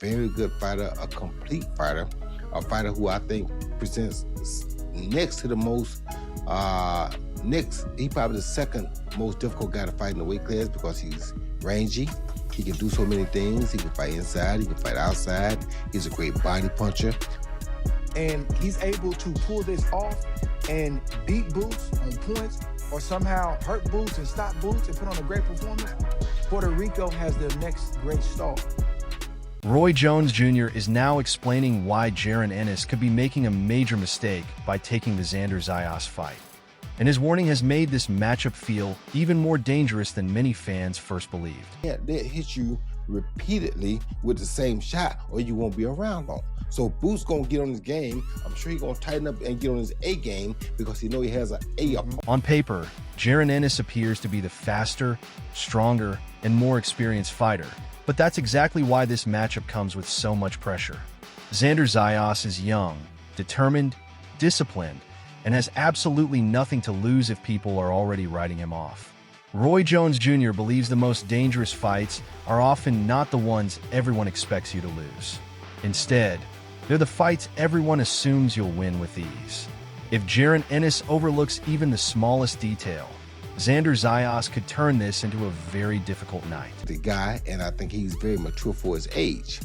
very good fighter, a complete fighter, a fighter who I think presents next to the most, he probably the second most difficult guy to fight in the weight class because he's rangy. He can do so many things. He can fight inside, he can fight outside. He's a great body puncher. And he's able to pull this off and beat Boots on points or somehow hurt Boots and stop Boots and put on a great performance. Puerto Rico has their next great star. Roy Jones Jr. is now explaining why Jaron Ennis could be making a major mistake by taking the Xander Zayas fight. And his warning has made this matchup feel even more dangerous than many fans first believed. Yeah, they'll hit you repeatedly with the same shot or you won't be around long. So Boots gonna get on his game. I'm sure he's gonna tighten up and get on his A game because he know he has an A up. On paper, Jaron Ennis appears to be the faster, stronger, and more experienced fighter. But that's exactly why this matchup comes with so much pressure. Xander Zayas is young, determined, disciplined, and has absolutely nothing to lose if people are already writing him off. Roy Jones Jr. believes the most dangerous fights are often not the ones everyone expects you to lose. Instead, they're the fights everyone assumes you'll win with ease. If Jaron Ennis overlooks even the smallest detail, Xander Zayas could turn this into a very difficult night. The guy, and I think he's very mature for his age.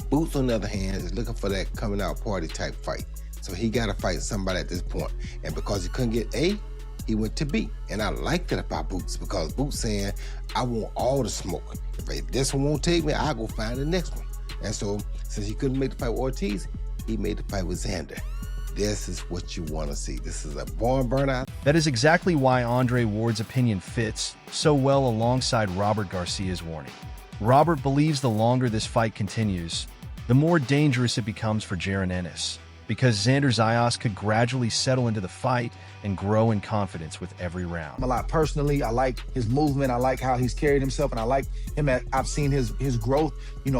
Boots, on the other hand, is looking for that coming out party type fight. So he got to fight somebody at this point. And because he couldn't get A, he went to B. And I like that about Boots because Boots saying, I want all the smoke. If this one won't take me, I'll go find the next one. And so, since he couldn't make the fight with Ortiz, he made the fight with Xander. This is what you want to see. This is a barn burnout. That is exactly why Andre Ward's opinion fits so well alongside Robert Garcia's warning. Robert believes the longer this fight continues, the more dangerous it becomes for Jaron Ennis, because Xander Zayas could gradually settle into the fight and grow in confidence with every round. A lot personally, I like his movement, I like how he's carried himself, and I like him. I've seen his growth,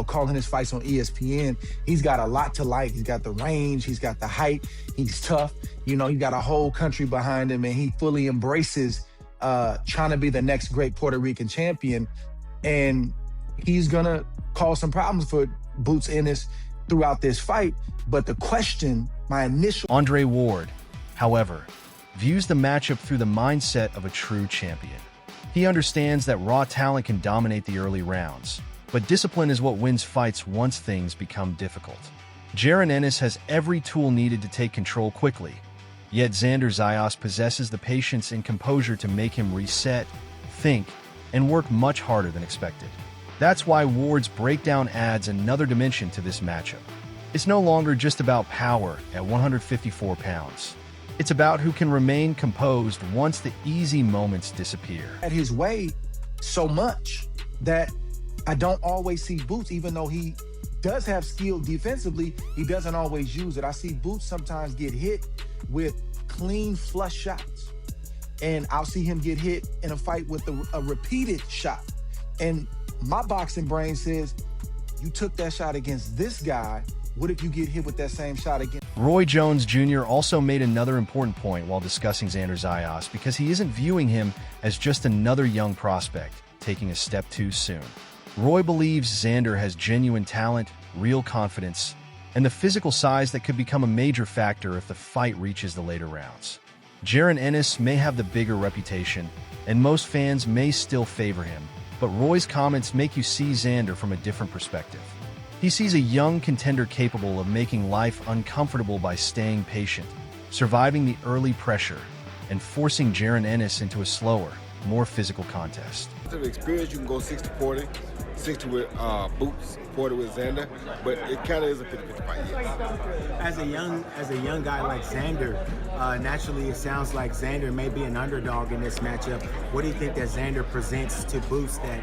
calling his fights on ESPN. He's got a lot to like. He's got the range, he's got the height, he's tough. He got a whole country behind him, and he fully embraces trying to be the next great Puerto Rican champion. And he's gonna cause some problems for Boots Ennis throughout this fight. But the question, my initial... Andre Ward, however, views the matchup through the mindset of a true champion. He understands that raw talent can dominate the early rounds, but discipline is what wins fights once things become difficult. Jaron Ennis has every tool needed to take control quickly, yet Xander Zayas possesses the patience and composure to make him reset, think, and work much harder than expected. That's why Ward's breakdown adds another dimension to this matchup. It's no longer just about power at 154 pounds. It's about who can remain composed once the easy moments disappear. At his way so much that I don't always see Boots, even though he does have skill defensively, he doesn't always use it. I see Boots sometimes get hit with clean flush shots. And I'll see him get hit in a fight with a repeated shot. And my boxing brain says, you took that shot against this guy, what if you get hit with that same shot again? Roy Jones Jr. also made another important point while discussing Xander Zayas because he isn't viewing him as just another young prospect taking a step too soon. Roy believes Xander has genuine talent, real confidence, and the physical size that could become a major factor if the fight reaches the later rounds. Jaron Ennis may have the bigger reputation, and most fans may still favor him, but Roy's comments make you see Xander from a different perspective. He sees a young contender capable of making life uncomfortable by staying patient, surviving the early pressure, and forcing Jaron Ennis into a slower, more physical contest. With experience, you can go 60-40, 60 with Boots, 40 with Xander, but it kind of is a 50-50 fight. As a young guy like Xander, naturally it sounds like Xander may be an underdog in this matchup. What do you think that Xander presents to Boots that,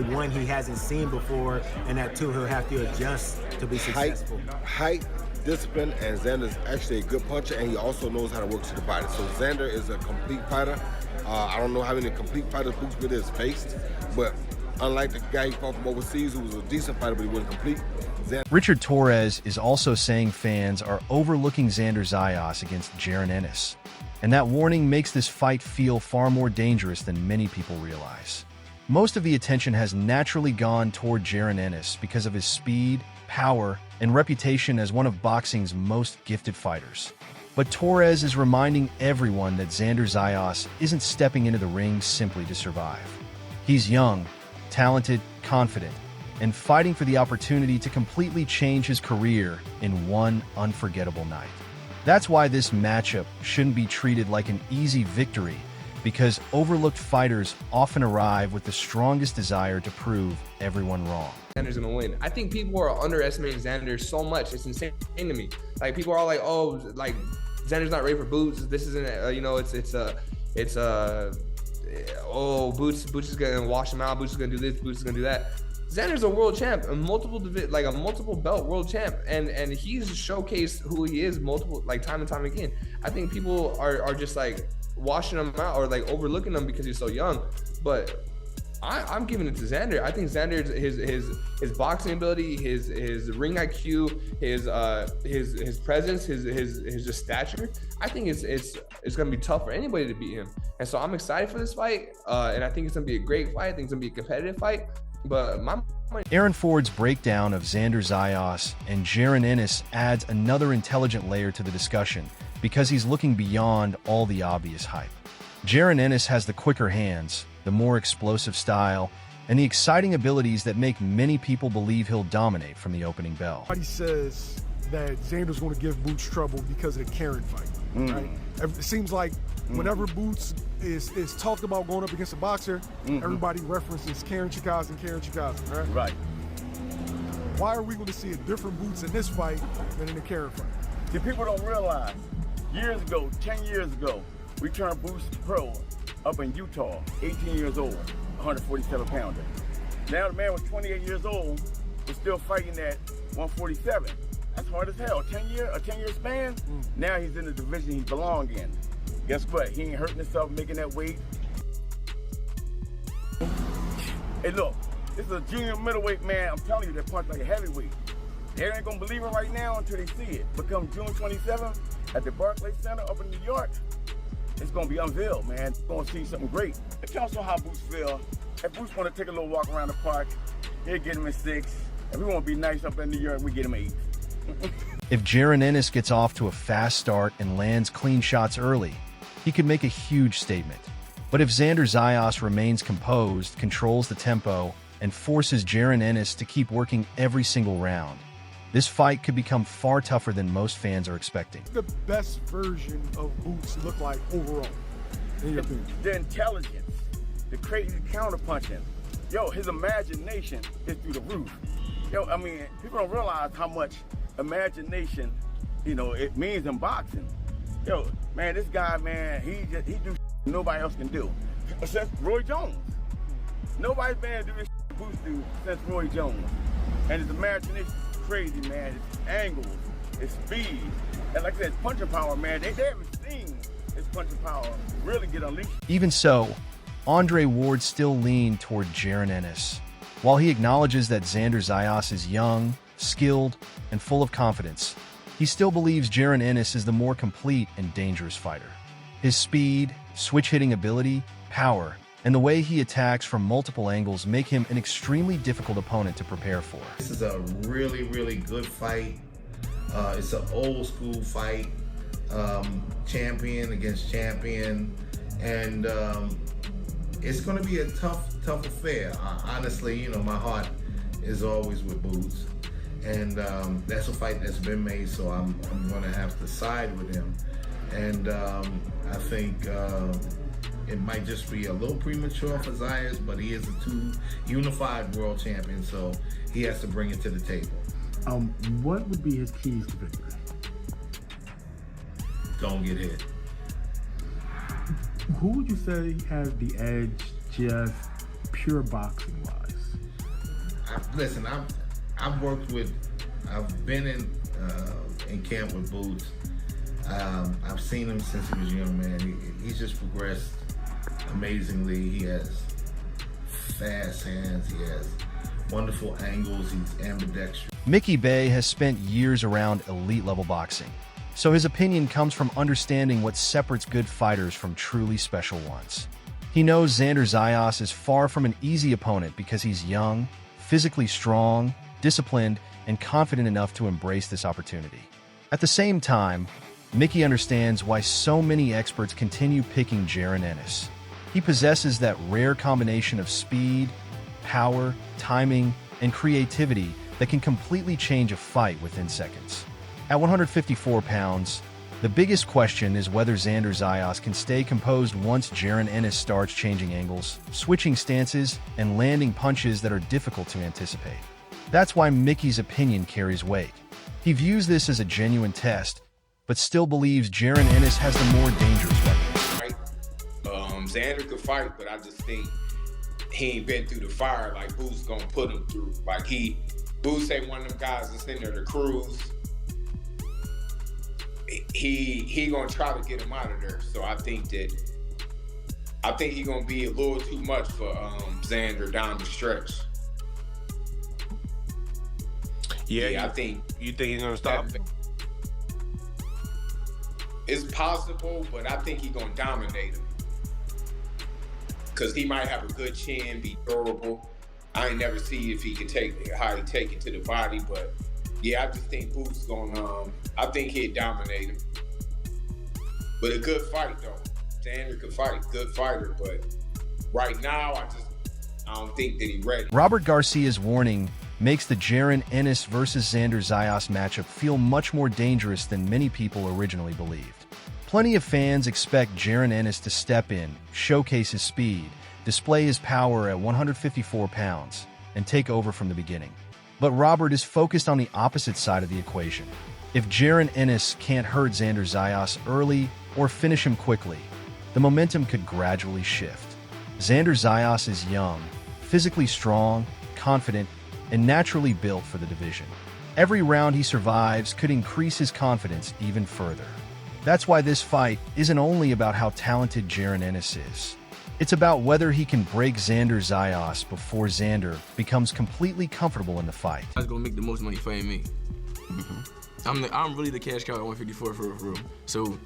one, he hasn't seen before, and that, two, he'll have to adjust to be successful? Height, discipline, and Xander's actually a good puncher, and he also knows how to work to the body. So Xander is a complete fighter. I don't know how many complete fighters Boots Ridder has faced, but unlike the guy he fought from overseas who was a decent fighter but he wasn't complete, Richard Torres is also saying fans are overlooking Xander Zayas against Jaron Ennis, and that warning makes this fight feel far more dangerous than many people realize. Most of the attention has naturally gone toward Jaron Ennis because of his speed, power, and reputation as one of boxing's most gifted fighters. But Torres is reminding everyone that Xander Zayas isn't stepping into the ring simply to survive. He's young, talented, confident, and fighting for the opportunity to completely change his career in one unforgettable night. That's why this matchup shouldn't be treated like an easy victory, because overlooked fighters often arrive with the strongest desire to prove everyone wrong. Xander's gonna win. I think people are underestimating Xander so much. It's insane to me. Like, people are all like, oh, like, Xander's not ready for Boots. This isn't, oh, Boots is gonna wash him out. Boots is gonna do this. Boots is gonna do that. Xander's a world champ, a multiple belt world champ, and he's showcased who he is time and time again. I think people are just like washing him out or like overlooking him because he's so young, but I'm giving it to Xander. I think Xander's his boxing ability, his ring IQ, his presence, his just stature. I think it's gonna be tough for anybody to beat him, and so I'm excited for this fight, and I think it's gonna be a great fight. I think it's gonna be a competitive fight. But Aaron Ford's breakdown of Xander Zayas and Jaron Ennis adds another intelligent layer to the discussion because he's looking beyond all the obvious hype. Jaron Ennis has the quicker hands, the more explosive style, and the exciting abilities that make many people believe he'll dominate from the opening bell. Everybody says that Xander's going to give Boots trouble because of the Karen fight, right? It seems like whenever Boots is talked about going up against a boxer, everybody references Karen Chikadze, right? Right. Why are we going to see a different Boots in this fight than in the Karen fight? See, people don't realize, years ago, 10 years ago, we turned Boots pro up in Utah, 18 years old, 147 pounder. Now the man was 28 years old, was still fighting at 147. That's hard as hell. A 10-year span. Now he's in the division he belongs in. Guess what? He ain't hurting himself making that weight. Hey, look, this is a junior middleweight man. I'm telling you, that punch like a heavyweight. They ain't gonna believe it right now until they see it. But come June 27th at the Barclays Center up in New York, it's gonna be unveiled, man. You're gonna see something great. It tells you how Boots feel. If Boots wanna take a little walk around the park, he'll get him in 6. If we wanna be nice up in New York, we get him 8. If Jaron Ennis gets off to a fast start and lands clean shots early, he could make a huge statement. But if Xander Zayas remains composed, controls the tempo, and forces Jaron Ennis to keep working every single round, this fight could become far tougher than most fans are expecting. The best version of Boots look like overall, in your opinion? The intelligence, the crazy counterpunching. Yo, his imagination is through the roof. Yo, I mean, people don't realize how much imagination, it means in boxing. Yo, man, this guy, man, he do nobody else can do. Since Roy Jones. Nobody's been able to do this Boots do since Roy Jones. And his imagination is crazy, man. His angles, his speed. And like I said, his punching power, man, they haven't seen his punching power really get unleashed. Even so, Andre Ward still leaned toward Jaron Ennis. While he acknowledges that Xander Zayas is young, skilled, and full of confidence, he still believes Jaron Ennis is the more complete and dangerous fighter. His speed, switch-hitting ability, power, and the way he attacks from multiple angles make him an extremely difficult opponent to prepare for. This is a really, really good fight. It's an old school fight, champion against champion, and it's going to be a tough affair. Honestly, my heart is always with Boots, and that's a fight that's been made, so I'm going to have to side with him. And I think it might just be a little premature for Zayas, but he is a 2 unified world champion, so he has to bring it to the table. What would be his keys to victory? Don't get hit. Who would you say has the edge, just pure boxing wise? Listen, I've been in camp with Boots. I've seen him since he was a young man. He's just progressed amazingly. He has fast hands. He has wonderful angles. He's ambidextrous. Mickey Bay has spent years around elite-level boxing, so his opinion comes from understanding what separates good fighters from truly special ones. He knows Xander Zayas is far from an easy opponent because he's young, physically strong, disciplined, and confident enough to embrace this opportunity. At the same time, Mickey understands why so many experts continue picking Jaron Ennis. He possesses that rare combination of speed, power, timing, and creativity that can completely change a fight within seconds. At 154 pounds, the biggest question is whether Xander Zayas can stay composed once Jaron Ennis starts changing angles, switching stances, and landing punches that are difficult to anticipate. That's why Mickey's opinion carries weight. He views this as a genuine test, but still believes Jaron Ennis has the more dangerous weapon. Xander could fight, but I just think he ain't been through the fire like Boots gonna put him through. Like Boots ain't one of them guys that's in there to cruise. He gonna try to get him out of there. So I think he gonna be a little too much for Xander down the stretch. Yeah, I think. You think he's gonna stop? It's possible, but I think he's gonna dominate him. Cause he might have a good chin, be durable. I ain't never see if he can how he take it to the body, but yeah, I just think Boots gonna. I think he'd dominate him. But a good fight though. Xander could fight, good fighter, but right now I don't think that he's ready. Robert Garcia's warning makes the Jaron Ennis versus Xander Zayas matchup feel much more dangerous than many people originally believed. Plenty of fans expect Jaron Ennis to step in, showcase his speed, display his power at 154 pounds, and take over from the beginning. But Robert is focused on the opposite side of the equation. If Jaron Ennis can't hurt Xander Zayas early or finish him quickly, the momentum could gradually shift. Xander Zayas is young, physically strong, confident, and naturally built for the division. Every round he survives could increase his confidence even further. That's why this fight isn't only about how talented Jaron Ennis is. It's about whether he can break Xander Zayas before Xander becomes completely comfortable in the fight. I was gonna make the most money fighting me. I'm really the cash cow at 154 for real. So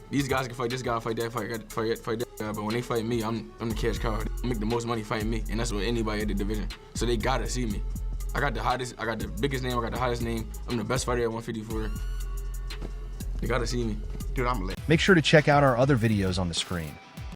these guys can fight this guy, fight that, fight that guy, but when they fight me, I'm the cash cow. I make the most money fighting me, and that's what anybody at the division. So they gotta see me. I got the biggest name, I got the hottest name. I'm the best fighter at 154. They gotta see me. Dude, I'm lit. Make sure to check out our other videos on the screen.